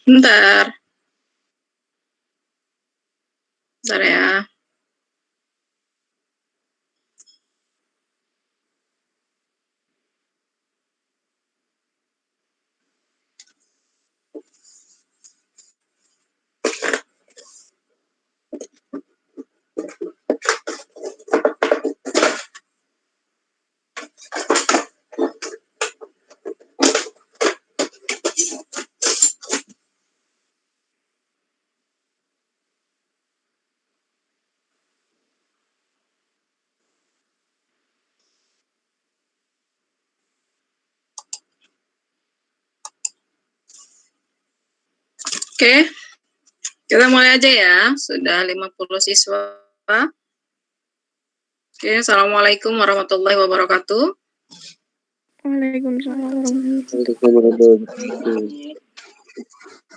Bentar. Bentar ya. Oke, kita mulai aja ya. Sudah 50 siswa. Oke, Assalamualaikum warahmatullahi wabarakatuh. Waalaikumsalam.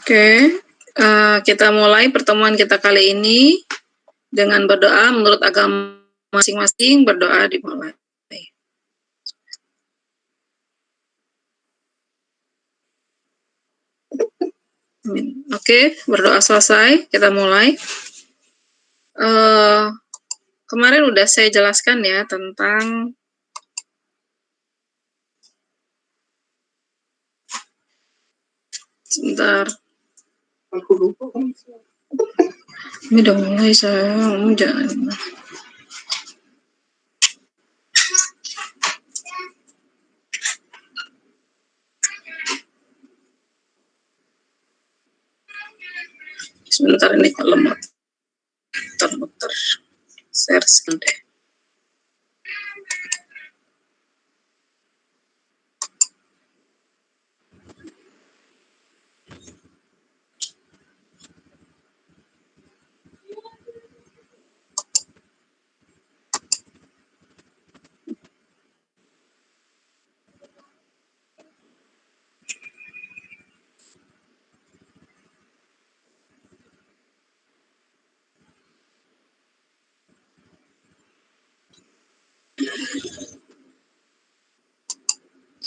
Oke, kita mulai pertemuan kita kali ini dengan berdoa menurut agama masing-masing. Berdoa dimulai. Oke, berdoa selesai. Kita mulai. Kemarin udah saya jelaskan ya tentang sebentar. Aku lupa. Ini udah mulai saya jangan. Sebentar ini kalau muter-muter share screen deh.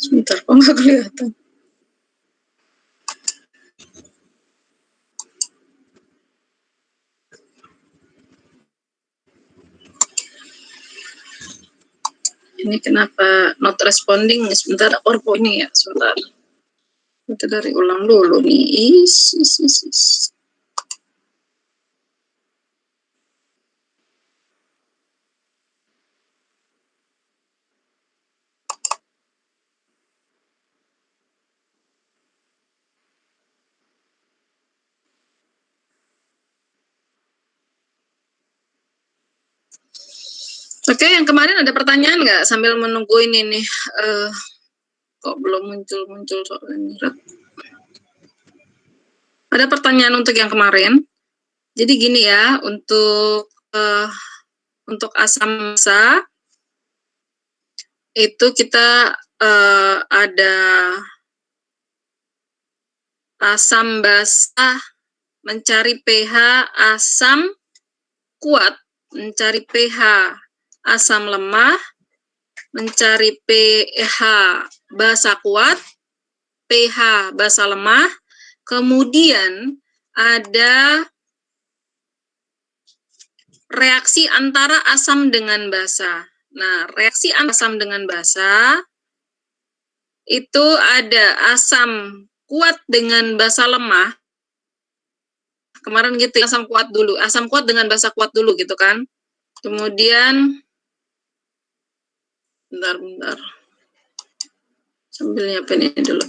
Sebentar, kok nggak kelihatan? Ini kenapa not responding? Sebentar, orpo ini ya, sebentar. Kita dari ulang dulu nih. Is. Oke, yang kemarin ada pertanyaan nggak sambil menunggu ini nih? Kok belum muncul soalnya. Ada pertanyaan untuk yang kemarin. Jadi gini ya, untuk asam masa itu kita ada asam basah mencari pH asam kuat, mencari pH asam lemah, mencari pH basa kuat, pH basa lemah, kemudian ada reaksi antara asam dengan basa. Nah, reaksi asam dengan basa itu ada asam kuat dengan basa lemah. Kemarin gitu, asam kuat dulu, asam kuat dengan basa kuat dulu gitu kan. Kemudian, bentar, sambil nyiapin ini dulu.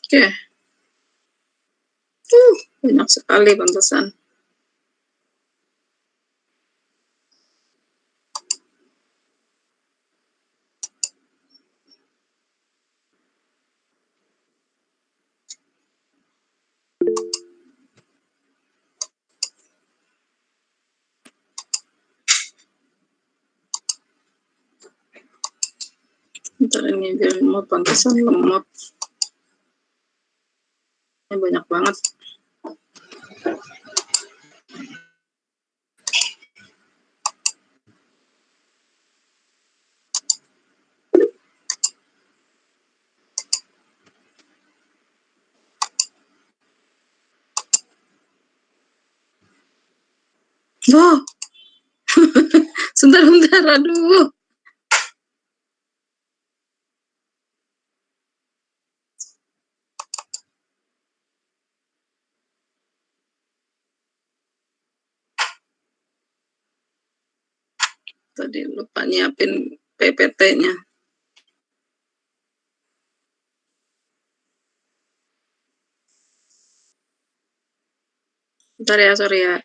Oke. Banyak sekali pantesan. Ntar ini biar lemot, pantesan lemot. Ini banyak banget. Wah, sebentar, aduh. Tadi lupa nyiapin PPT-nya. Bentar ya, sorry ya.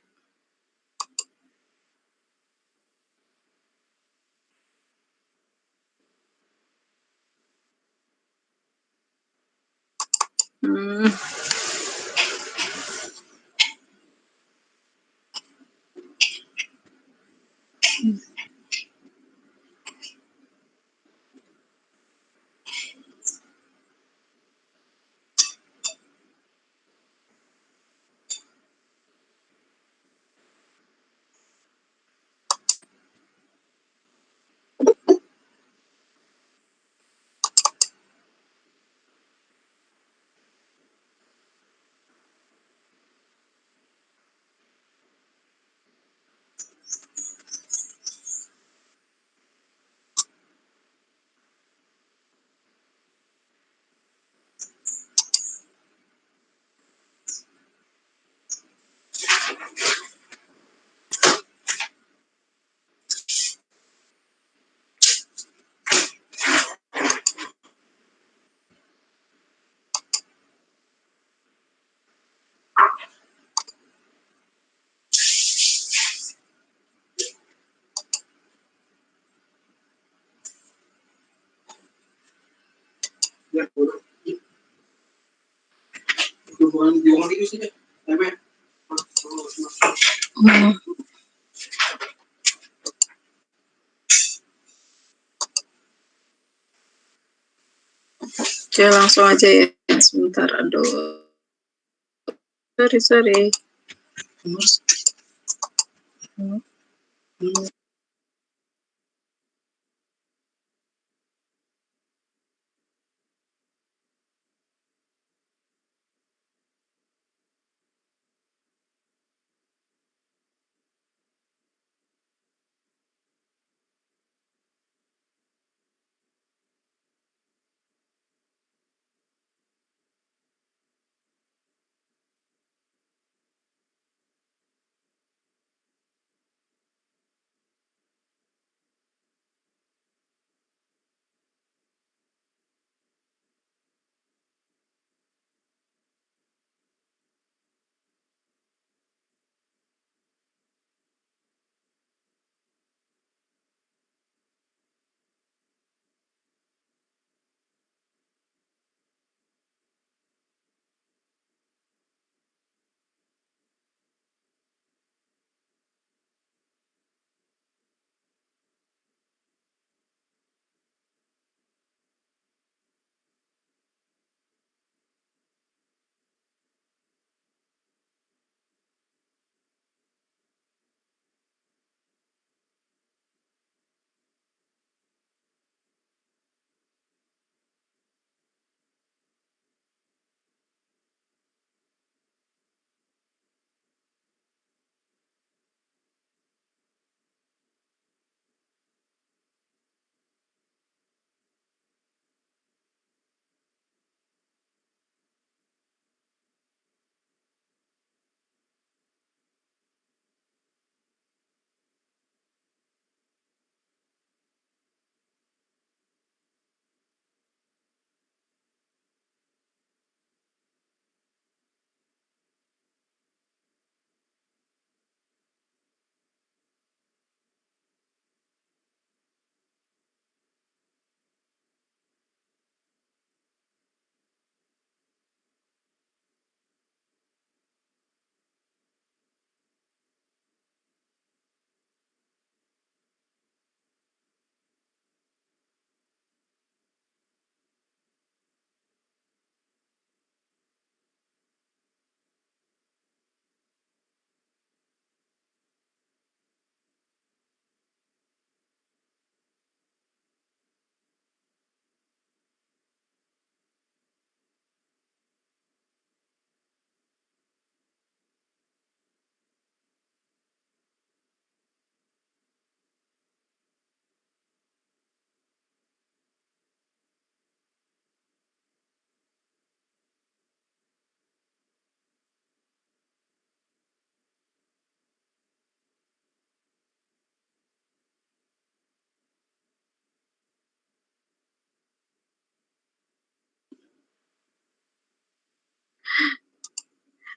Oke, langsung aja ya. Sebentar, aduh. Sorry.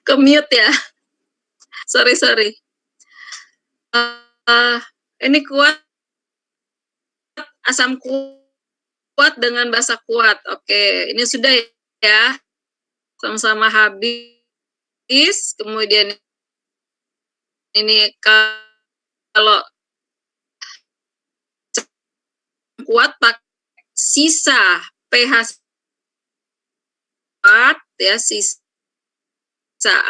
Ke-mute ya. Sorry. Ini kuat, asam kuat dengan basa kuat. Oke, ini sudah ya. Sama-sama habis. Kemudian ini kalau kuat pakai sisa pH kuat ya, sisa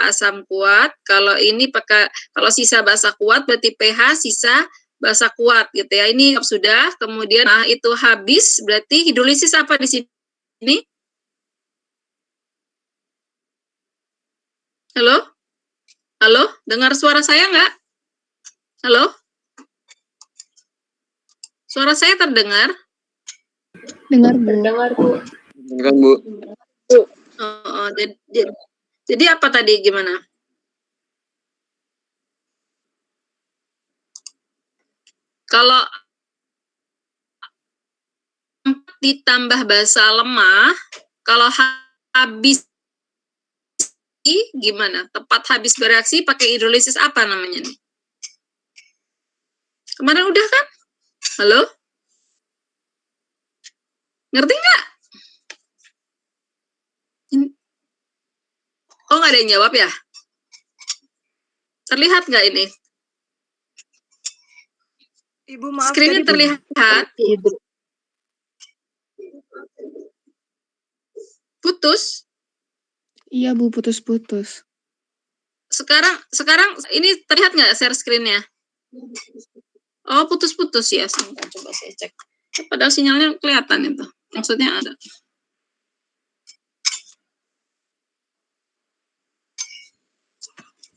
asam kuat. Kalau ini pakai, kalau sisa basa kuat berarti pH sisa basa kuat gitu ya. Ini sudah. Kemudian itu habis, berarti hidrolisis apa di sini? Halo, dengar suara saya nggak? Halo, suara saya terdengar? Dengar, Bu. Dengar, Bu. Dengar, Bu. Jadi apa tadi, gimana? Kalau ditambah basa lemah, kalau habis gimana? Tepat habis bereaksi pakai hidrolisis apa namanya nih? Kemarin udah kan? Halo? Ngerti nggak? Oh, nggak ada yang jawab ya? Terlihat nggak ini? Ibu, maaf. Screen-nya terlihat? Putus? Iya, Bu, putus-putus. Sekarang ini terlihat nggak share screen-nya? Oh, putus-putus ya. Sebentar, coba saya cek. Padahal sinyalnya kelihatan itu. Maksudnya ada.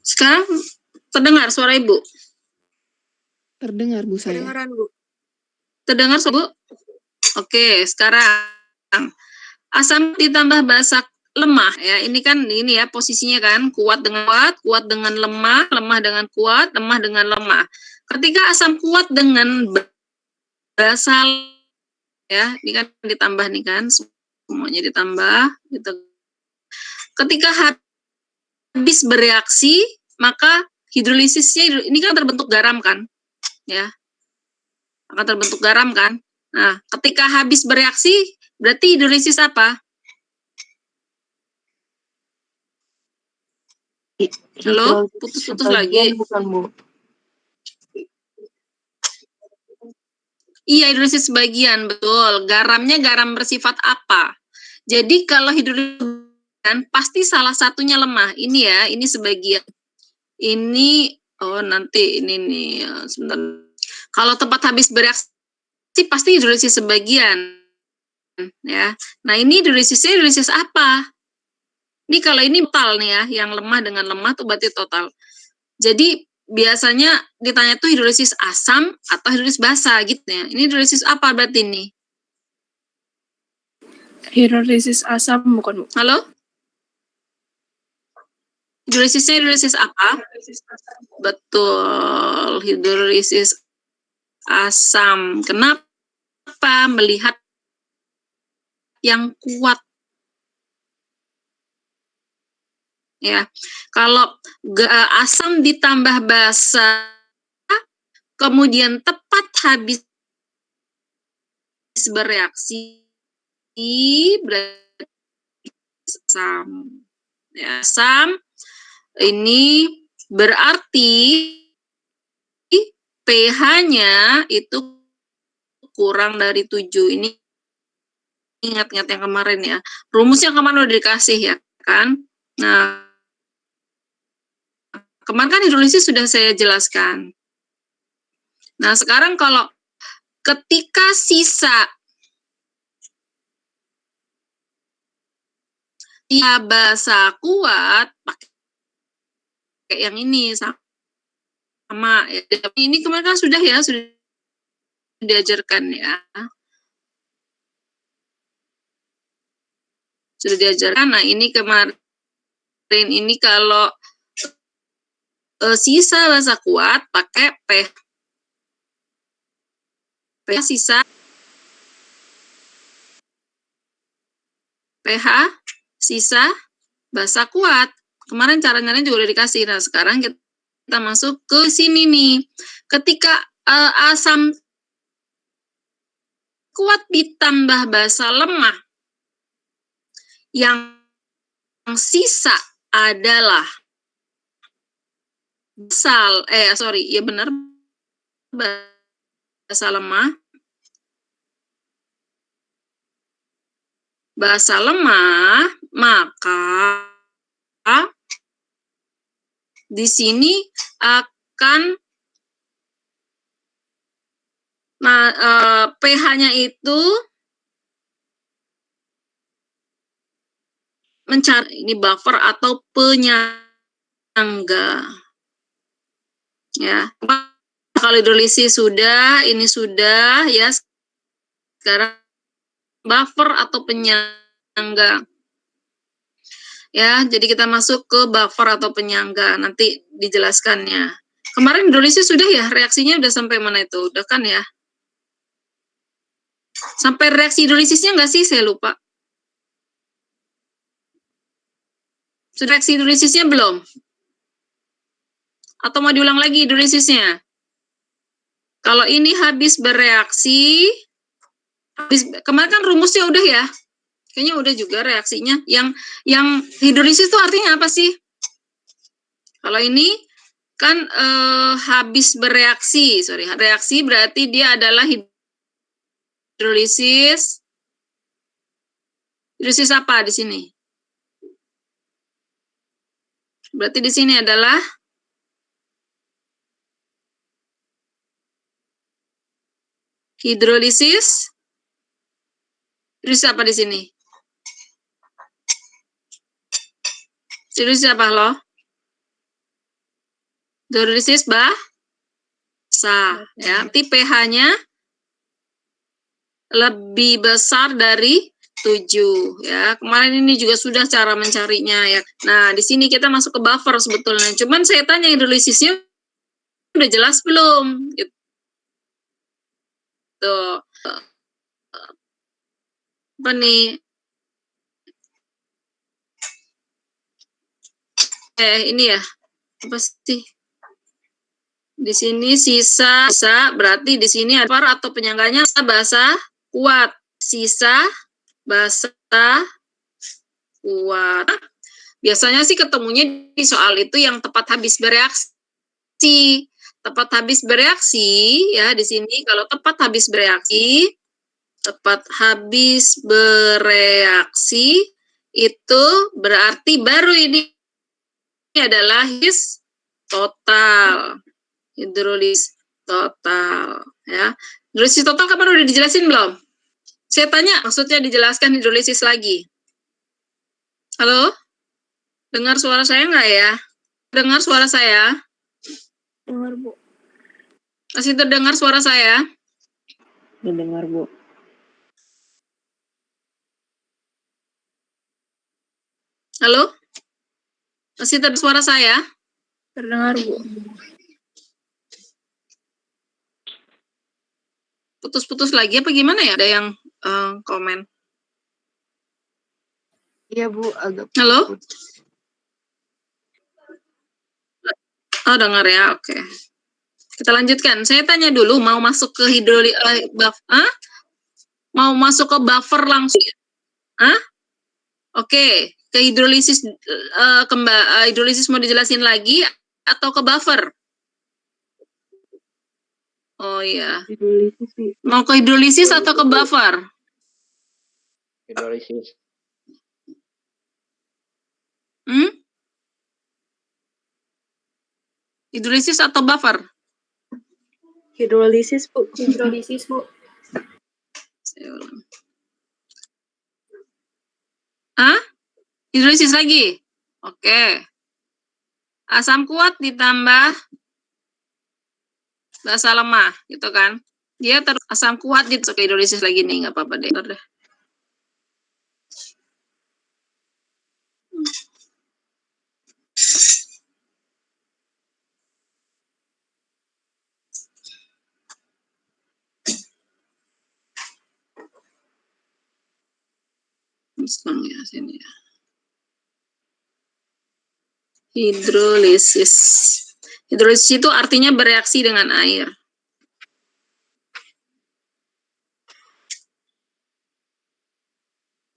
Sekarang terdengar suara Ibu? Terdengar, Bu, saya. Kedengaran, Bu. Terdengar, Bu? Oke, sekarang asam ditambah basa lemah ya. Ini kan ini ya posisinya kan, kuat dengan lemah, lemah dengan kuat, lemah dengan lemah. Ketika asam kuat dengan basa ya, ini kan ditambah nih kan, semuanya ditambah gitu. Ketika habis bereaksi, maka hidrolisisnya ini kan terbentuk garam kan, ya, akan terbentuk garam kan. Nah, ketika habis bereaksi, berarti hidrolisis apa? Halo, putus-putus lagi. Bukan, Bu. Iya, hidrolisis sebagian, betul. Garamnya garam bersifat apa? Jadi kalau hidrolisis pasti salah satunya lemah. Ini ya, ini sebagian. Ini, oh nanti ini nih, sebentar. Kalau tempat habis bereaksi pasti hidrolisis sebagian. Ya. Nah ini hidrolisisnya hidrolisis apa? Ini kalau ini total nih ya, yang lemah dengan lemah tuh berarti total. Jadi biasanya ditanya tuh hidrolisis asam atau hidrolisis basa gitu ya. Ini hidrolisis apa berarti ini? Hidrolisis asam, bukan, Bu? Halo? Hidrolisisnya hidrolisis apa? Betul, hidrolisis asam. Kenapa? Melihat yang kuat. Ya, kalau asam ditambah basa, kemudian tepat habis bereaksi, berarti asam. Ya, asam ini berarti pH-nya itu kurang dari 7. Ini ingat-ingat yang kemarin ya. Rumusnya kemarin udah dikasih ya kan. Nah, kemarin kan hidrolisis sudah saya jelaskan. Nah, sekarang kalau ketika sisa basa kuat, pakai yang ini sama ya. Ini kemarin kan sudah diajarkan ya. Sudah diajarkan. Nah, ini kemarin ini kalau sisa basa kuat pakai pH sisa pH sisa basa kuat. Kemarin caranya juga udah dikasih. Nah, sekarang kita masuk ke sini nih. Ketika asam kuat ditambah basa lemah, yang sisa adalah basa lemah. Basa lemah, maka di sini akan pH-nya itu mencari ini buffer atau penyangga. Ya, kalau hidrolisis sudah, ini sudah ya. Sekarang buffer atau penyangga. Ya, jadi kita masuk ke buffer atau penyangga. Nanti dijelaskannya. Kemarin hidrolisis sudah ya, reaksinya udah sampai mana itu? Udah kan ya? Sampai reaksi hidrolisisnya nggak sih? Saya lupa. Sudah reaksi hidrolisisnya belum? Atau mau diulang lagi hidrolisisnya? Kalau ini habis bereaksi, kemarin kan rumusnya udah ya? Kayaknya udah juga reaksinya. Yang hidrolisis itu artinya apa sih? Kalau ini kan habis bereaksi, reaksi berarti dia adalah hidrolisis. Hidrolisis apa di sini? Berarti di sini adalah hidrolisis. Hidrolisis apa di sini? Hidrolisis apa loh? Hidrolisis basa, ya. Berarti pH-nya lebih besar dari 7 ya. Kemarin ini juga sudah cara mencarinya ya. Nah, di sini kita masuk ke buffer sebetulnya. Cuman saya tanya hidrolisisnya udah jelas belum? Gitu. Apa nih? Ini ya. Apa sih? Di sini sisa berarti di sini ada buffer atau penyangganya basa kuat. Sisa basa kuat. Biasanya sih ketemunya di soal itu yang tepat habis bereaksi. Tepat habis bereaksi ya di sini kalau tepat habis bereaksi itu berarti baru ini adalah hidrolisis total ya. Hidrolisis total kapan udah dijelasin belum? Saya tanya, maksudnya dijelaskan hidrolisis lagi. Halo? Dengar suara saya nggak ya? Dengar suara saya? Dengar, Bu. Masih terdengar suara saya? Mendengar, Bu. Halo? Masih terdengar suara saya? Terdengar, Bu. Putus-putus lagi apa gimana ya? Ada yang komen. Iya, Bu, agak Halo? putus. Oh, dengar ya, oke. Kita lanjutkan. Saya tanya dulu, mau masuk ke mau masuk ke buffer langsung? Oke, ke hidrolisis hidrolisis mau dijelasin lagi atau ke buffer? Oh iya. Hidrolisis sih. Mau ke hidrolisis atau ke buffer? Hidrolisis. Hidrolisis atau buffer? Hidrolisis, Bu. Hidrolisis, Bu. Saya ulang. Hidrolisis lagi? Oke. Asam kuat ditambah basa lemah, gitu kan? Dia terus asam kuat gitu ke hidrolisis lagi nih, nggak apa-apa deh. Langsung ya sini ya. Hidrolisis. Hidrolisis itu artinya bereaksi dengan air.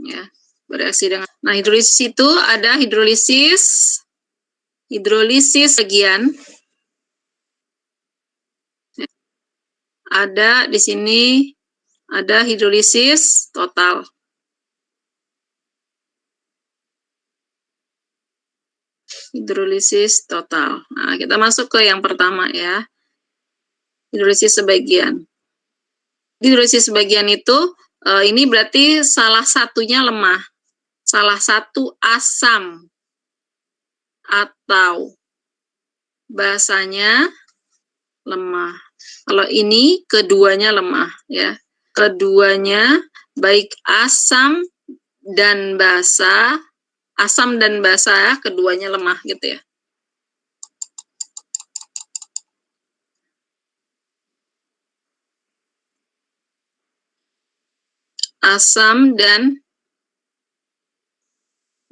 Ya, bereaksi dengan. Nah, hidrolisis itu ada hidrolisis bagian. Ada di sini ada hidrolisis total. Hidrolisis total. Nah, kita masuk ke yang pertama ya. Hidrolisis sebagian. Hidrolisis sebagian itu ini berarti salah satunya lemah. Salah satu asam atau basanya lemah. Kalau ini keduanya lemah ya. Keduanya baik asam dan basa ya, keduanya lemah gitu ya. Asam dan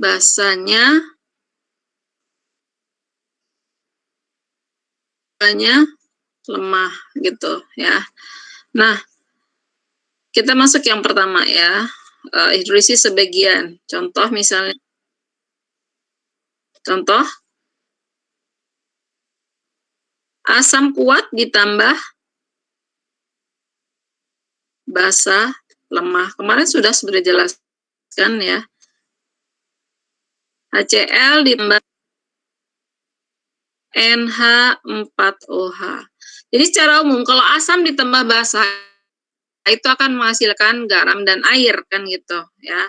basanya lemah gitu ya. Nah, kita masuk yang pertama ya, hidrolisis sebagian. Contoh misalnya, asam kuat ditambah basa lemah. Kemarin sudah jelaskan ya. HCl ditambah NH4OH. Jadi secara umum kalau asam ditambah basa itu akan menghasilkan garam dan air kan gitu ya.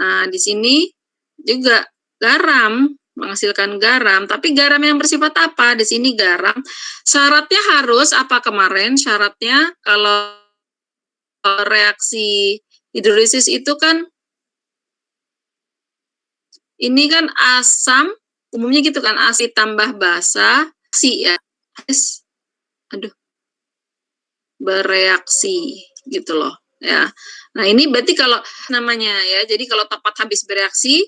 Nah, di sini juga garam menghasilkan garam, tapi garam yang bersifat apa? Di sini garam syaratnya harus apa kemarin? Syaratnya kalau reaksi hidrolisis itu kan ini kan asam, umumnya gitu kan, asam tambah basa, ya, bereaksi gitu loh ya. Nah, ini berarti kalau namanya ya, jadi kalau tepat habis bereaksi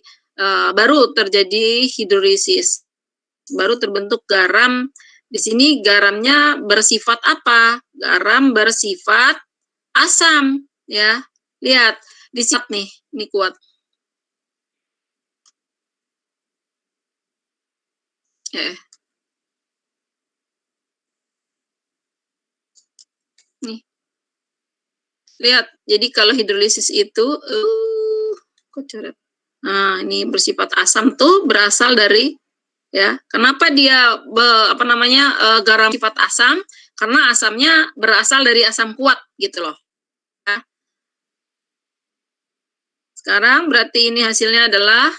baru terjadi hidrolisis. Baru terbentuk garam. Di sini garamnya bersifat apa? Garam bersifat asam ya. Lihat, di sini nih, ini kuat. Nih. Lihat, jadi kalau hidrolisis itu kok coret. Nah, ini bersifat asam tuh berasal dari ya. Kenapa dia garam sifat asam? Karena asamnya berasal dari asam kuat gitu loh. Ya. Sekarang berarti ini hasilnya adalah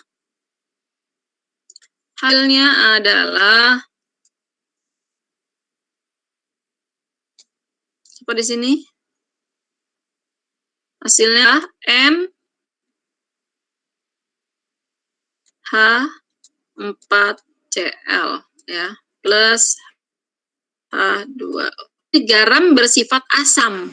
apa di sini? Hasilnya NH4Cl ya plus H2O. Garam bersifat asam.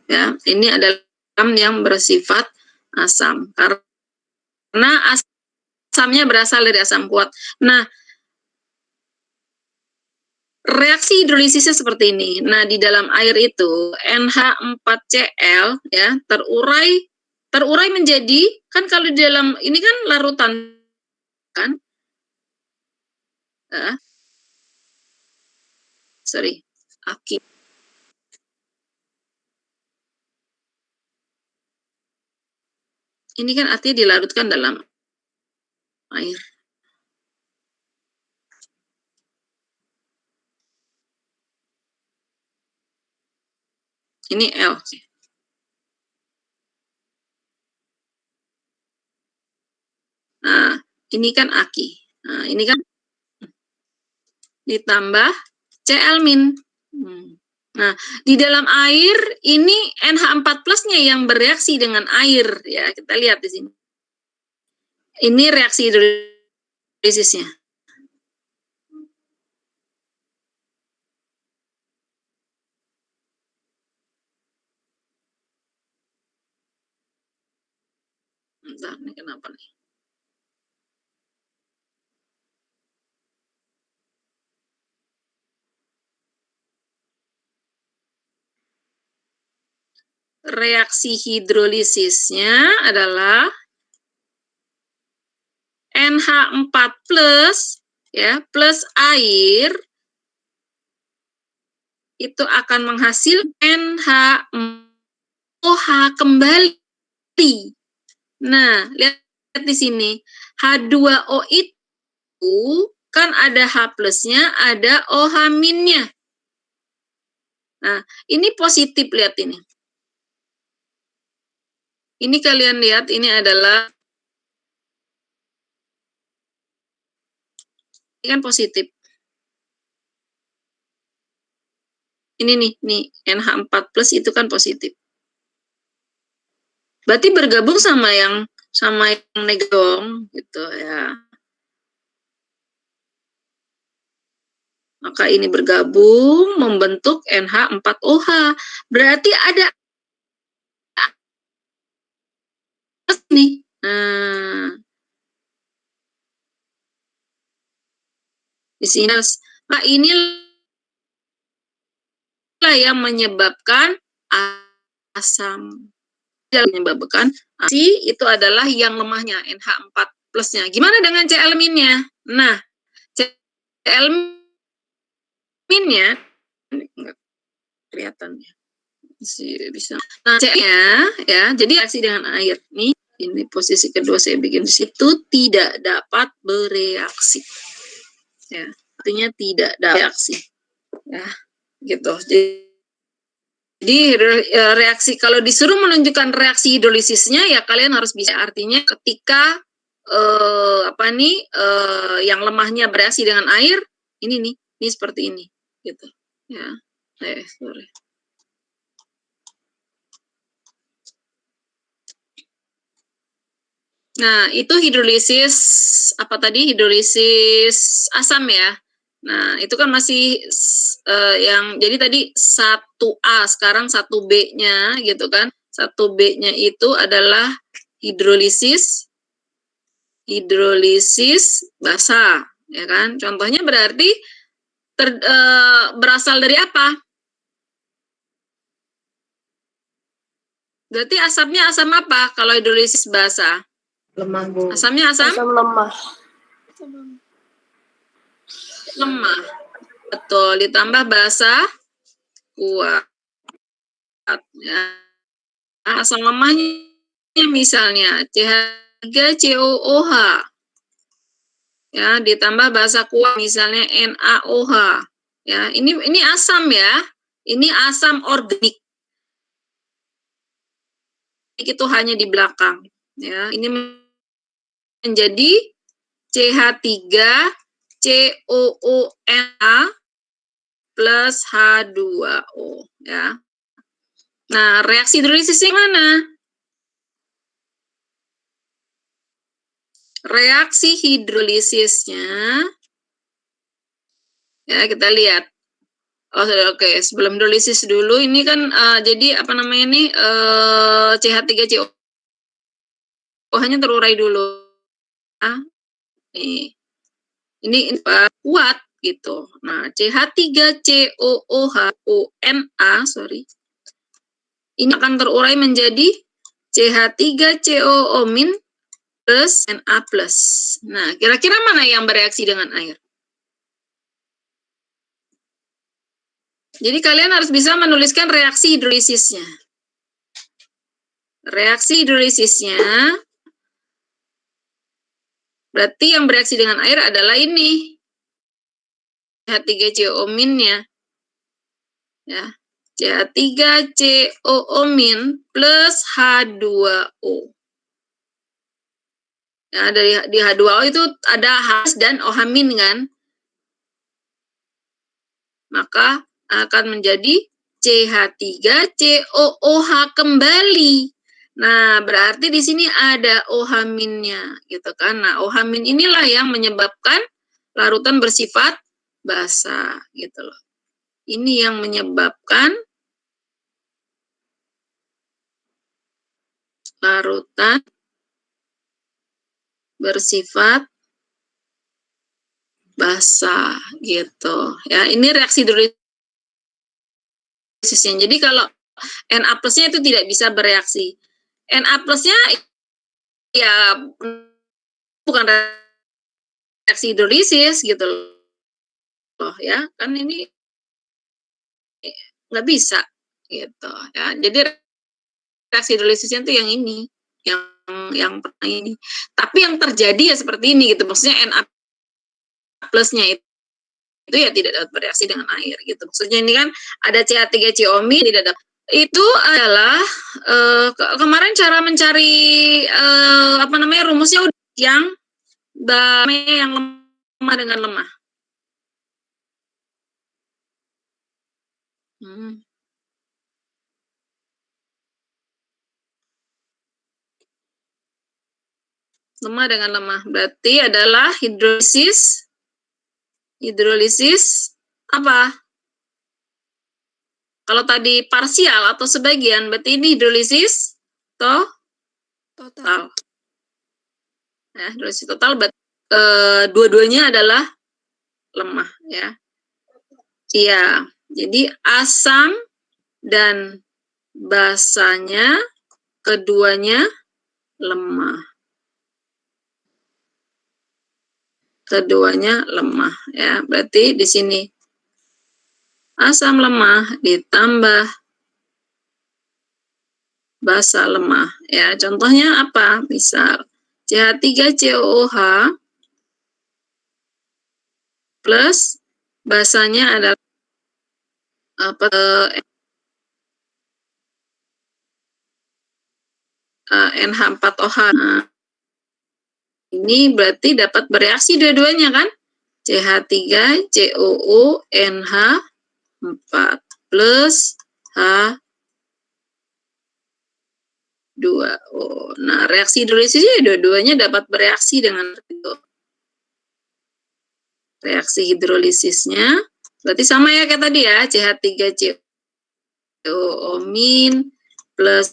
Ya, ini adalah garam yang bersifat asam karena asamnya berasal dari asam kuat. Nah, reaksi hidrolisisnya seperti ini. Nah, di dalam air itu NH4Cl ya terurai menjadi, kan kalau di dalam ini kan larutan kan? Aki. Ini kan artinya dilarutkan dalam air. Ini L. Nah, ini kan Aki. Nah, ini kan ditambah Cl-. Nah, di dalam air ini NH4 plusnya yang bereaksi dengan air ya. Kita lihat di sini. Ini reaksi hidrolisisnya. Bentar, ini kenapa nih? reaksi hidrolisisnya adalah NH4 plus ya plus air itu akan menghasilkan NH4OH kembali. Nah, lihat di sini. H2O itu kan ada H plusnya, ada OH minnya. Nah, ini positif, lihat ini. Ini kalian lihat, ini adalah ini kan positif. Ini nih NH4 plus itu kan positif. Berarti bergabung sama yang negatif gitu ya. Maka ini bergabung membentuk NH4OH. Berarti ada nih. Nah, di sini, nah inilah yang menyebabkan asam. Yang menyebabkan asam itu adalah yang lemahnya, NH4 plusnya. Gimana dengan Cl minnya? Nah, Cl minnya enggak kelihatan ya. Bisa. Nah, C-nya ya, jadi reaksi dengan air nih. Ini posisi kedua saya bikin di situ tidak dapat bereaksi. Ya, artinya tidak dapat reaksi. Ya, gitu. Jadi reaksi kalau disuruh menunjukkan reaksi hidrolisisnya ya kalian harus bisa, artinya ketika yang lemahnya bereaksi dengan air, ini seperti ini gitu. Ya. Sorry. Nah, itu hidrolisis apa tadi? Hidrolisis asam ya. Nah, itu kan masih yang jadi tadi 1A, sekarang 1B-nya gitu kan. 1B-nya itu adalah hidrolisis basa, ya kan? Contohnya berarti berasal dari apa? Berarti asamnya asam apa kalau hidrolisis basa? Lemah, Bu. Asamnya asam lemah. lemah. Betul, ditambah basa kuat. Ya. Asam lemahnya misalnya CH3COOH. Ya, ditambah basa kuat misalnya NaOH. Ya, ini asam ya. Ini asam organik. Itu hanya di belakang. Ya, ini menjadi CH3COONA plus H2O ya. Nah, reaksi hidrolisisnya mana? Reaksi hidrolisisnya ya kita lihat. Oh, oke. Sebelum hidrolisis dulu ini kan jadi apa namanya ini CH3CO hanya terurai dulu. Nah, ini kuat gitu. Nah, CH3COOHONA, sorry. Ini akan terurai menjadi CH3COO- plus Na+. Nah, kira-kira mana yang bereaksi dengan air? Jadi kalian harus bisa menuliskan reaksi hidrolisisnya. Reaksi hidrolisisnya berarti yang bereaksi dengan air adalah ini. CH3COO-nya. Ya. CH3COO- plus H2O. Ya, di H2O itu ada H dan OH- kan? Maka akan menjadi CH3COOH kembali. Nah, berarti di sini ada OH-nya, gitu kan? Nah, OH- inilah yang menyebabkan larutan bersifat basa, gitu loh. Ini yang menyebabkan larutan bersifat basa, gitu. Ya, ini reaksi hidrolisisnya. Jadi kalau Na plusnya itu tidak bisa bereaksi. Na plusnya ya bukan reaksi hidrolisis gitu loh ya, kan ini nggak bisa gitu ya. Jadi reaksi hidrolisisnya itu yang ini, yang pernah ini. Tapi yang terjadi ya seperti ini gitu, maksudnya Na plusnya itu ya tidak dapat bereaksi dengan air gitu. Maksudnya ini kan ada CH3CO- tidak dapat. Itu adalah kemarin cara mencari apa namanya rumusnya yang lemah dengan lemah. Lemah dengan lemah berarti adalah hidrolisis apa? Kalau tadi parsial atau sebagian, berarti ini hidrolisis total. Ya, hidrolisis total, dua-duanya adalah lemah, ya. Iya, jadi asam dan basanya keduanya lemah. Keduanya lemah, ya. Berarti di sini asam lemah ditambah basa lemah, ya. Contohnya apa? Misal CH3COOH plus basanya adalah apa? NH4OH. Nah, ini berarti dapat bereaksi dua-duanya kan? CH3COO NH4 plus H2O. Nah, reaksi hidrolisisnya dua-duanya dapat bereaksi dengan itu. Reaksi hidrolisisnya berarti sama ya kayak tadi ya, CH3COO- plus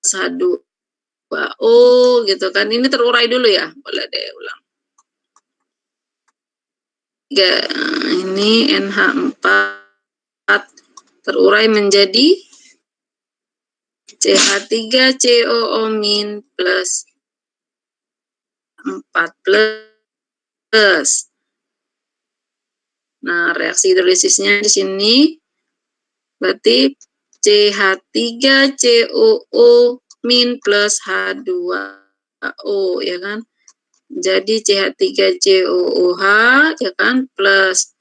H2O gitu kan. Ini terurai dulu ya. Boleh deh ulang. Ini NH4 terurai menjadi CH3COO- plus 4 plus. Nah, reaksi hidrolisisnya di sini berarti CH3COO- plus H2O ya kan. Jadi CH3COOH ya kan plus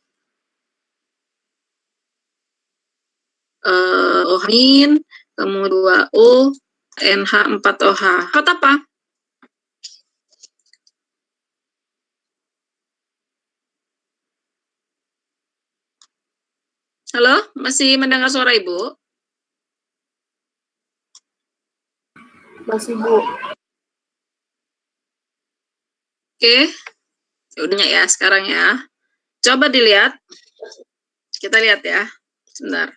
OH- kemudian 2O NH4OH. Kata apa? Halo, masih mendengar suara Ibu? Masih, Bu. Oke, udah ya sekarang ya. Coba dilihat. Kita lihat ya. Sebentar.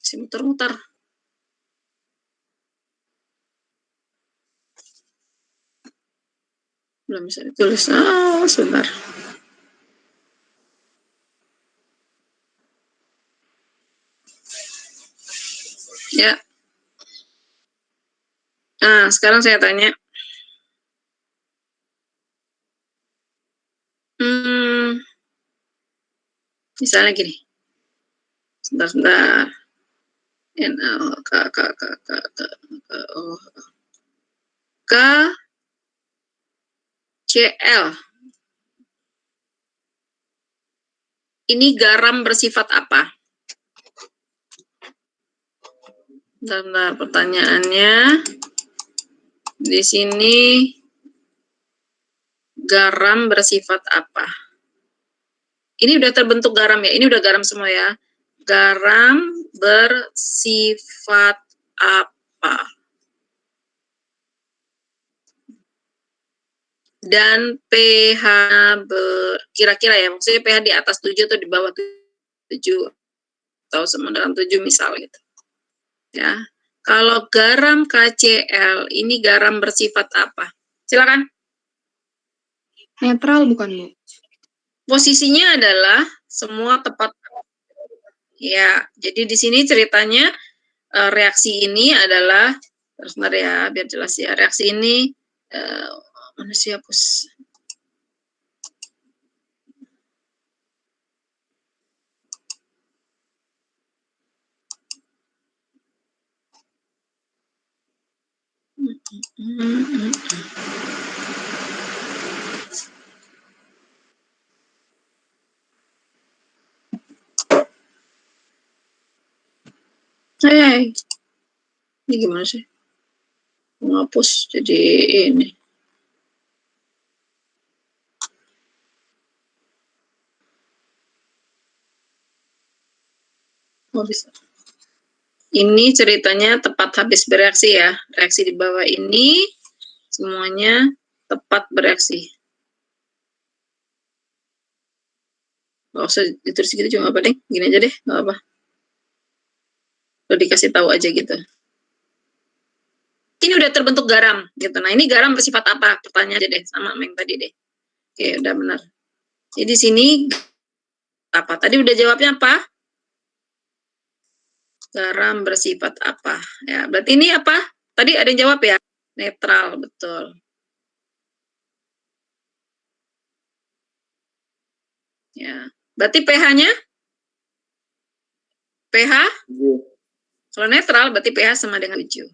Si muter-muter. Belum bisa ditulis. Sebentar. Ya. Nah, sekarang saya tanya. Misalnya gini. Sebentar. KCl. Ini garam bersifat apa? Bentar, pertanyaannya di sini garam bersifat apa? Ini udah terbentuk garam ya. Ini udah garam semua ya. Garam bersifat apa? Dan pH kira-kira ya, maksudnya pH di atas 7 atau di bawah 7 atau sama dengan 7 misal gitu. Ya. Kalau garam KCl ini garam bersifat apa? Silakan. Netral bukan, Bu? Posisinya adalah semua tepat. Ya, jadi di sini ceritanya reaksi ini adalah, sebentar ya, biar jelas ya. Reaksi ini mana sih hapus? Hai. Ini gimana sih? Menghapus jadi ini. Oh, bisa. Ini ceritanya tepat habis bereaksi ya. Reaksi di bawah ini semuanya tepat bereaksi. Gak usah ditulis gitu juga apa deh. Gini aja deh, gak apa. Udah dikasih tahu aja gitu. Ini udah terbentuk garam gitu. Nah, ini garam bersifat apa? Pertanyaan aja deh sama yang tadi deh. Oke, udah benar. Jadi di sini apa? Tadi udah jawabnya apa? Garam bersifat apa? Ya, berarti ini apa? Tadi ada yang jawab ya? Netral, betul. Ya. Berarti pH-nya? pH? Kalau netral berarti pH sama dengan 7.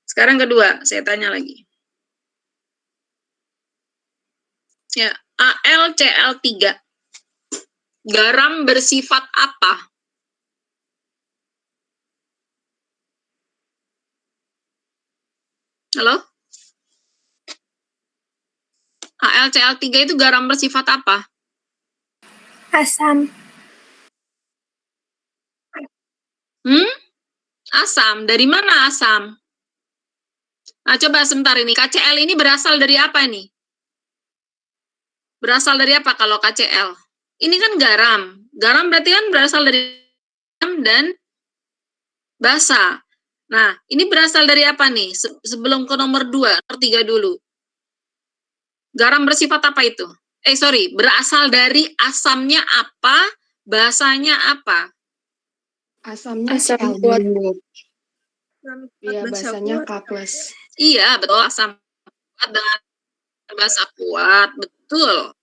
Sekarang kedua, saya tanya lagi. Ya, AlCl3. Garam bersifat apa? Halo? AlCl3 itu garam bersifat apa? Asam. Asam. Dari mana asam? Nah, coba sebentar ini. KCl ini berasal dari apa nih? Berasal dari apa kalau KCl? Ini kan garam. Garam berarti kan berasal dari garam dan basa. Nah, ini berasal dari apa nih? Sebelum ke nomor 2, nomor 3 dulu. Garam bersifat apa itu? Berasal dari asamnya apa, basanya apa? Asamnya Asam Cl. kuat. Iya, basanya K+. Iya, betul. Asam kuat dengan basa kuat. Betul.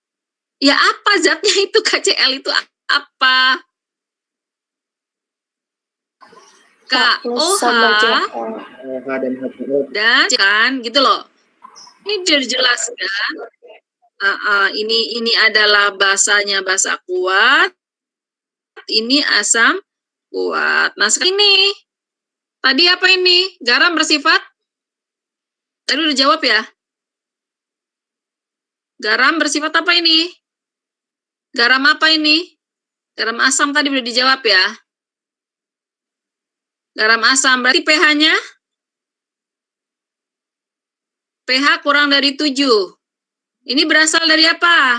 Ya, apa zatnya itu? KCl itu apa? KOH sama Cl. dan kan gitu loh. Ini dijelaskan. Ini adalah basanya basa kuat. Ini asam kuat. Nah, sekarang ini tadi apa ini? Garam bersifat? Tadi udah jawab ya? Garam bersifat apa ini? Garam apa ini? Garam asam tadi udah dijawab ya? Garam asam berarti pH-nya? pH kurang dari 7. Ini berasal dari apa?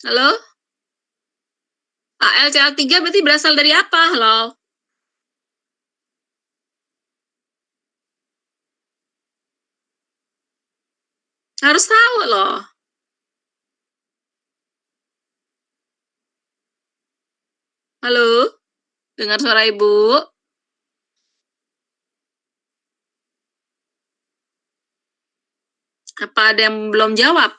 Halo? AlCl3 berarti berasal dari apa? Halo? Harus tahu loh. Halo? Dengar suara Ibu? Apa ada yang belum jawab?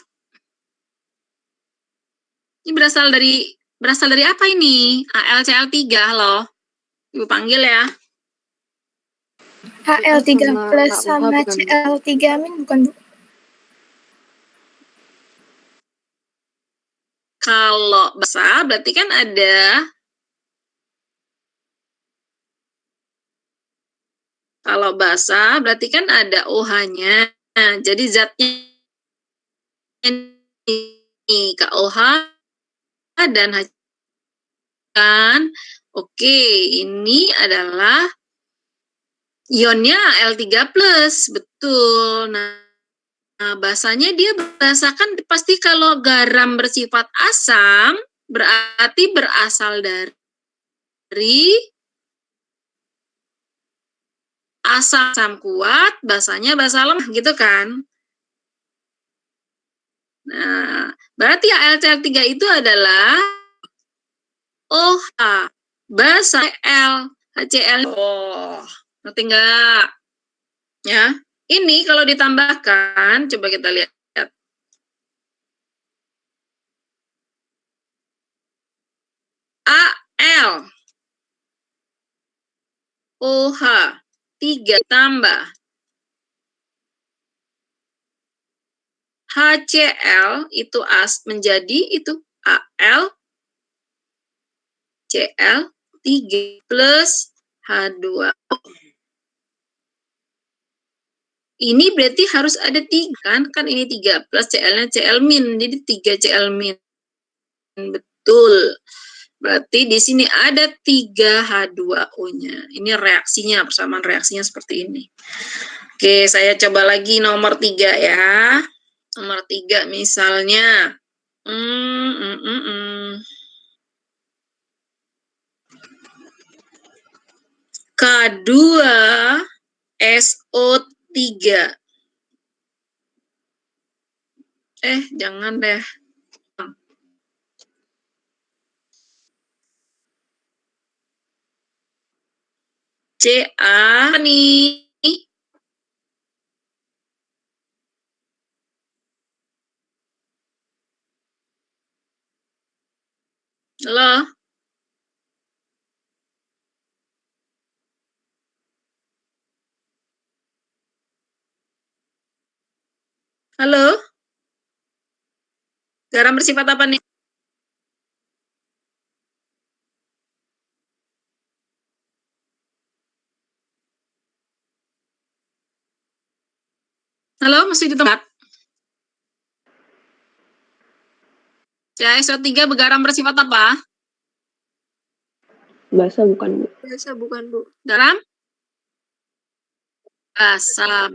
Ini berasal dari apa ini? AlCl3, halo? Ibu panggil ya. Al3 plus sama Cl3 min bukan, Bu? Kalau basa berarti kan ada, kalau basa berarti kan ada OH-nya. Nah, jadi zatnya ini KOH dan H kan. Oke, ini adalah ionnya Al3+, betul. Nah, basanya dia basakan pasti kalau garam bersifat asam berarti berasal dari asam kuat, basanya basa lemah, gitu kan? Nah, berarti HCl3 itu adalah OH, basa L, HCl. Oh, ngerti nggak? Ya, ini kalau ditambahkan, coba kita lihat. Al, OH, 3 tambah HCl itu menjadi itu Al, Cl, 3 plus H2. Ini berarti harus ada 3 kan ini 3 plus Cl-nya Cl min, jadi 3 Cl min. Betul. Berarti di sini ada 3 H2O-nya. Ini reaksinya, persamaan reaksinya seperti ini. Oke, saya coba lagi nomor 3 ya. Nomor 3 misalnya. K2SO3. Jangan deh. Ca nih. Halo? Halo? Garam bersifat apa nih? Halo, masih di tempat? CaSO3 bergaram bersifat apa? Basa bukan, Bu. Basa bukan, Bu. Garam? Basa,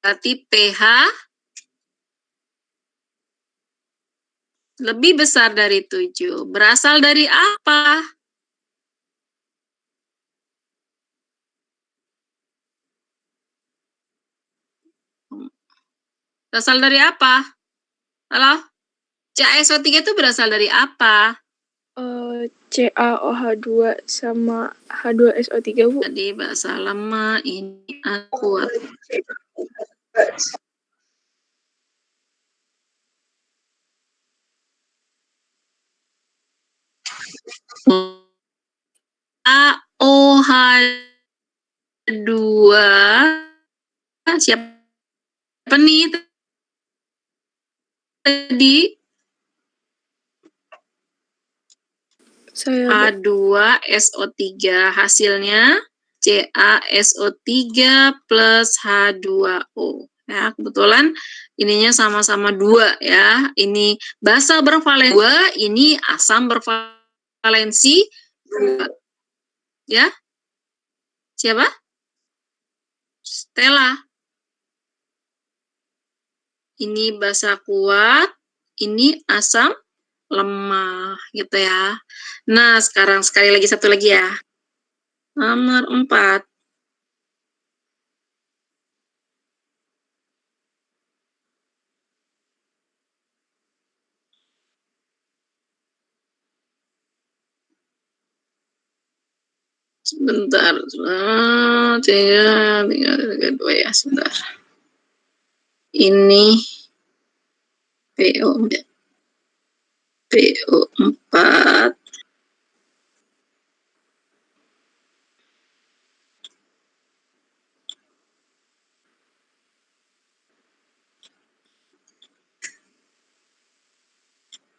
berarti pH lebih besar dari 7. Berasal dari apa? Berasal dari apa? Halo? CaSO3 itu berasal dari apa? CaOH2 sama H2SO3, Bu. Jadi basa lemah, ini kuat. AOH2 siapa nih tadi? Saya, H2SO3 hasilnya CaSO3 plus H2O. Ya, kebetulan ininya sama-sama 2 ya. Ini basa bervalensi 2, ini asam bervalensi 2. Ya. Siapa? Stella. Ini basa kuat, ini asam lemah gitu ya. Nah, sekarang sekali lagi satu lagi ya. Nomor 4. Sebentar. 3, 2 ya, sebentar. Ini PO4.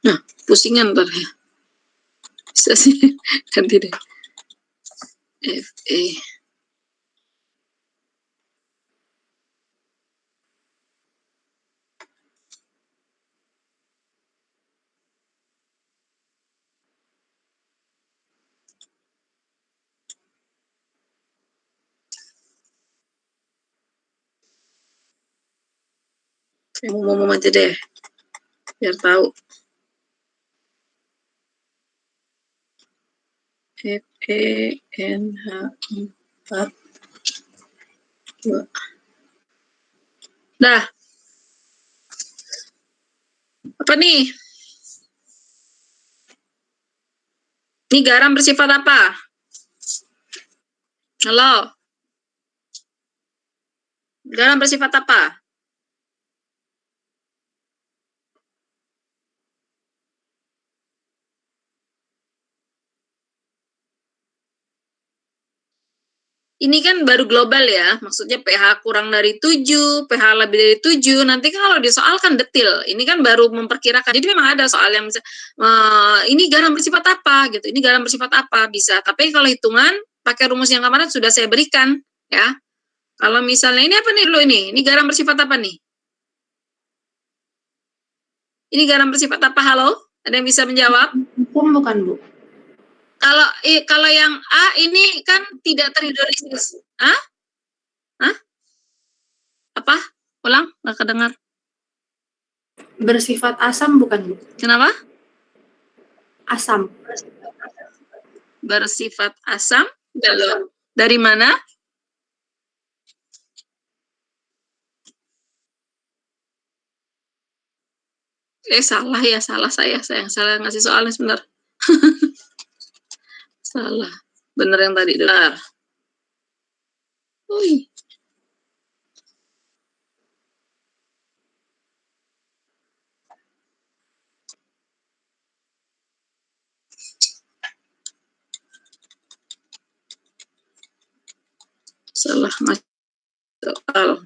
Nah, pusingan ntar ya. Bisa sih, ganti deh. FE. Saya mau ngomong aja deh, biar tahu. FeNH4 2. Dah. Apa nih? Ini garam bersifat apa? Halo? Garam bersifat apa? Ini kan baru global ya, maksudnya pH kurang dari 7, pH lebih dari 7, nanti kan kalau di soal kan detil, ini kan baru memperkirakan, jadi memang ada soal yang ini garam bersifat apa, gitu, ini garam bersifat apa, bisa, tapi kalau hitungan, pakai rumus yang kemarin sudah saya berikan, ya, kalau misalnya ini apa nih dulu ini garam bersifat apa nih? Ini garam bersifat apa, halo? Ada yang bisa menjawab? Bukan, Bu. Kalau yang A ini kan tidak terhidrolisis, Hah? Apa? Ulang, nggak kedengar. Bersifat asam bukan, Bu? Kenapa? Asam. Bersifat asam? Belum. Dari mana? Salah ya, salah saya yang salah ngasih soalnya sebentar. Salah. Bener yang tadi, benar. Ui. Salah ngasih soal.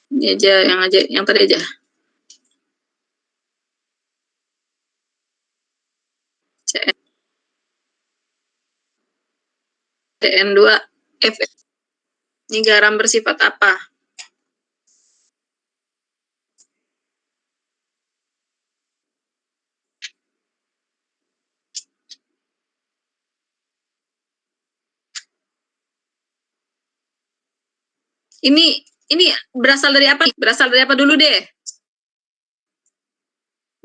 Ini aja, yang tadi aja. CN2F. Ini garam bersifat apa? Ini berasal dari apa? Berasal dari apa dulu deh?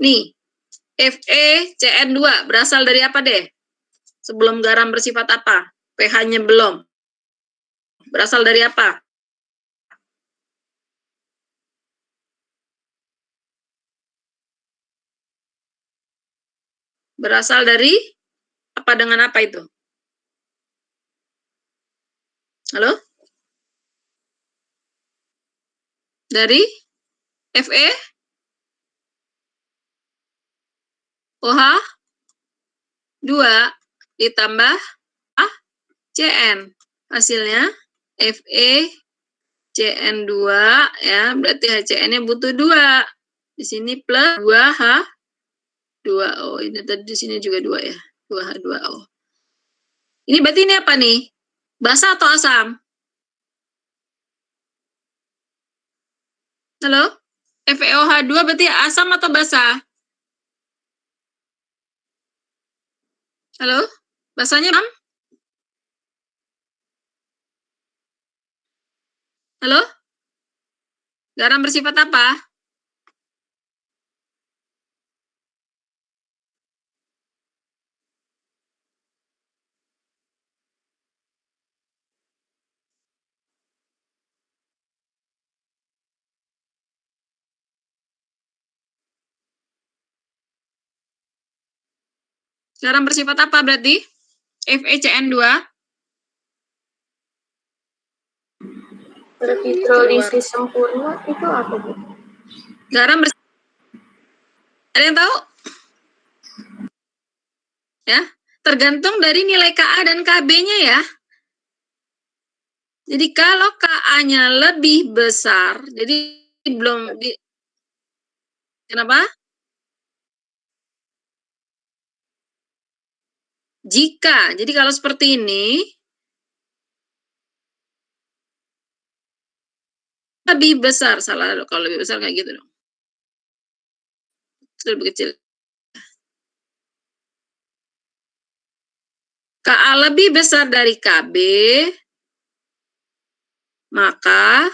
Nih, FeCN2 berasal dari apa deh? Sebelum garam bersifat apa? pH-nya belum. Berasal dari apa? Berasal dari apa dengan apa itu? Halo? Dari Fe? OH? 2 ditambah Cn. Hasilnya Fe CN2 ya, berarti HCN-nya butuh 2. Di sini plus 2H2O. Ini tadi di sini juga 2 ya. 2H2O. Ini berarti ini apa nih? Basa atau asam? Halo? FeOH2 berarti asam atau basa? Halo? Basanya, Bang? Halo? Garam bersifat apa? Garam bersifat apa berarti? FeCN2? Terhidrolisis sempurna itu apa, Bu? Garam bersifat... Ada yang tahu? Ya, tergantung dari nilai Ka dan Kb-nya ya. Jadi kalau Ka-nya lebih besar, jadi belum di... Kenapa? Jika, jadi kalau seperti ini, lebih besar, salah kalau lebih besar kayak gitu dong. Lebih kecil. Ka lebih besar dari Kb, maka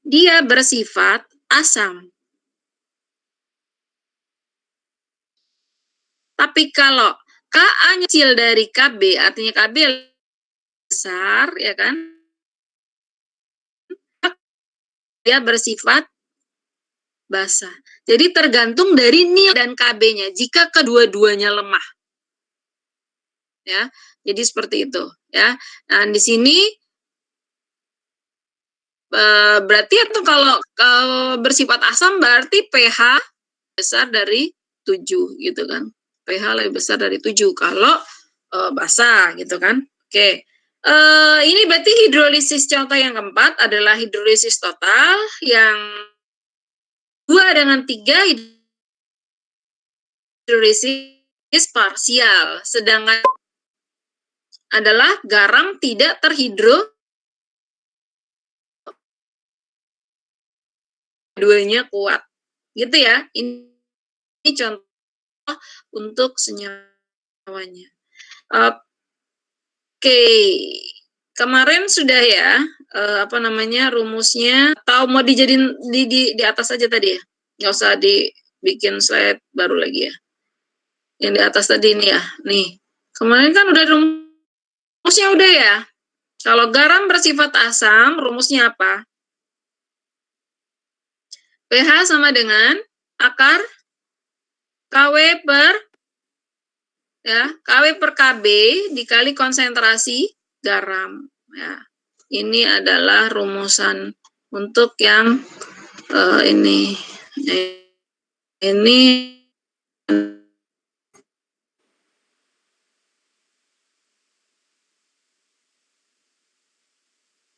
dia bersifat asam. Tapi kalau Ka-nya kecil dari Kb, artinya Kb besar, ya kan? Dia bersifat basah. Jadi tergantung dari nilai dan Kb-nya. Jika kedua-duanya lemah, ya. Jadi seperti itu, ya. Nah, di sini berarti itu kalau bersifat asam berarti pH besar dari 7 gitu kan. pH lebih besar dari 7 kalau basah gitu kan. Oke. Ini berarti hidrolisis contoh yang keempat adalah hidrolisis total, yang 2 dengan 3 hidrolisis parsial, sedangkan adalah garam tidak terhidro, duanya kuat gitu ya. Ini contoh untuk senyawanya. Oke, kemarin sudah ya rumusnya, atau mau dijadiin di atas aja tadi ya, nggak usah dibikin slide baru lagi ya. Yang di atas tadi ini ya, nih kemarin kan udah rumusnya udah ya. Kalau garam bersifat asam, rumusnya apa? pH sama dengan akar KW per Kb dikali konsentrasi garam. Ya. Ini adalah rumusan untuk yang ini.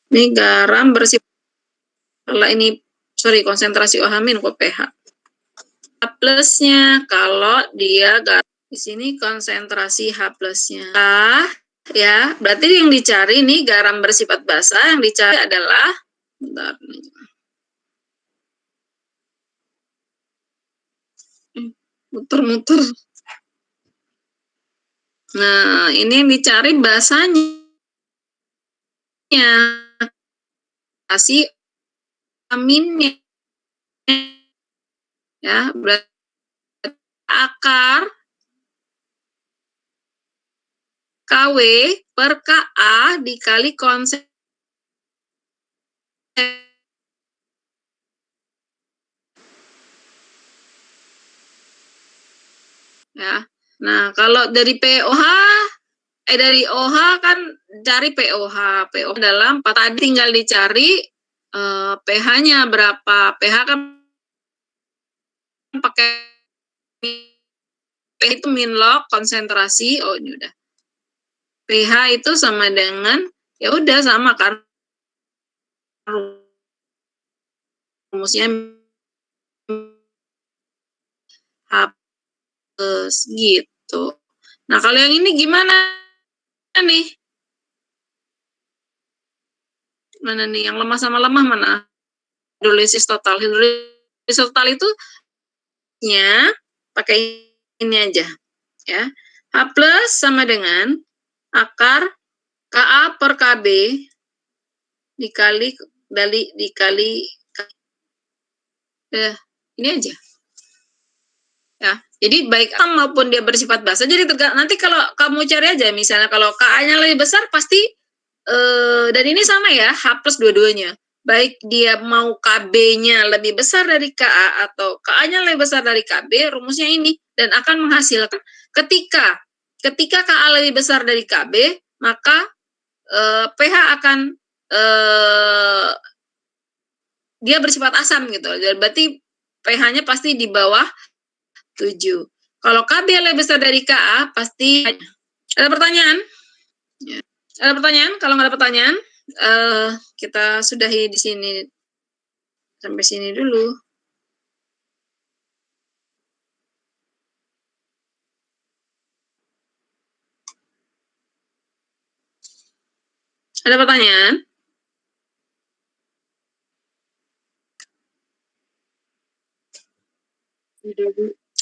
Ini garam bersifat, kalau ini konsentrasi OH- kok pH. H plusnya kalau dia garam, di sini konsentrasi H plusnya. Ya, berarti yang dicari nih garam bersifat basah, yang dicari adalah muter-muter. Nah, ini yang dicari basahnya. Kasih aminnya. Ya, berarti akar KW per Ka dikali konsen. Ya. Nah, kalau dari dari OH kan cari POH. POH dalam 4 tadi tinggal dicari pH-nya berapa. pH kan pakai pH itu min log konsentrasi. Oh, ini udah. pH itu sama dengan, ya udah sama kan rumusnya H plus gitu. Nah, kalau yang ini gimana nih? Mana nih yang lemah sama lemah mana? Hidrolisis total. Hidrolisis total itu nya pakai ini aja, ya. H plus sama dengan akar Ka per Kb dikali ini aja. Ya, jadi baik asam maupun dia bersifat basah. Jadi nanti kalau kamu cari aja, misalnya kalau Ka-nya lebih besar pasti dan ini sama ya, H plus dua-duanya. Baik dia mau Kb-nya lebih besar dari Ka atau Ka-nya lebih besar dari Kb, rumusnya ini, dan akan menghasilkan ketika Ka lebih besar dari Kb, maka pH akan dia bersifat asam gitu. Berarti pH-nya pasti di bawah 7. Kalau Kb lebih besar dari Ka, pasti ada pertanyaan? Ya. Ada pertanyaan? Kalau nggak ada pertanyaan, kita sudahi di sini. Sampai sini dulu. Ada pertanyaan?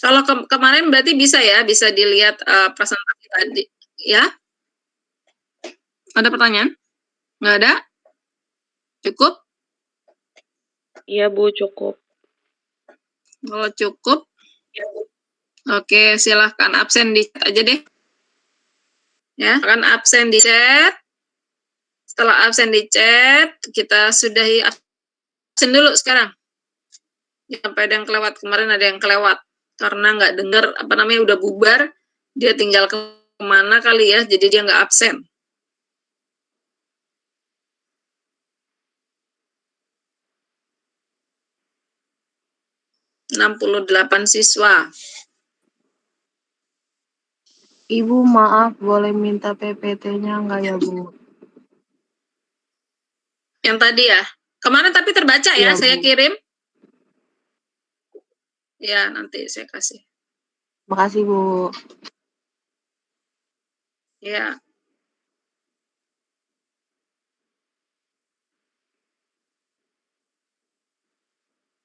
Kalau kemarin berarti bisa ya, bisa dilihat presentasi tadi. Ya? Ada pertanyaan? Nggak ada? Cukup? Iya, Bu, cukup. Kalau cukup, Oke, silahkan absen di chat aja deh. Ya, akan absen di chat. Setelah absen di chat, kita sudahi absen dulu sekarang. Sampai ada yang kelewat, kemarin ada yang kelewat. Karena nggak dengar, udah bubar, dia tinggal kemana kali ya, jadi dia nggak absen. ...68 siswa. Ibu maaf, boleh minta PPT-nya nggak ya, Bu? Yang tadi ya. Kemarin tapi terbaca ya, Iya, saya Bu. kirim. Ya, nanti saya kasih. Makasih, Bu. Ya.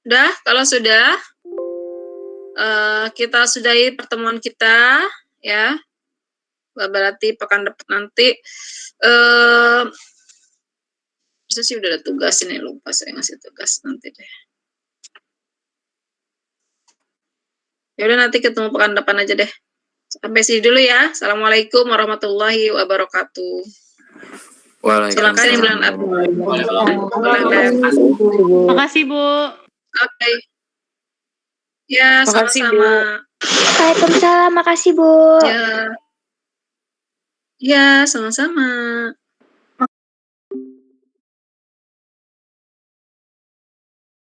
Udah, kalau sudah, kita sudahi pertemuan kita, ya. Berarti pekan depan nanti, saya sih udah ada tugas ini, lupa saya ngasih tugas nanti deh. Ya udah, nanti ketemu pekan depan aja deh. Sampai sini dulu ya. Assalamualaikum warahmatullahi wabarakatuh. Silakan yang bilang apa? Makasih, Bu. Oke. Ya, Makasih, sama-sama. Waalaikumsalam, makasih Bu. Ya. Ya, sama-sama.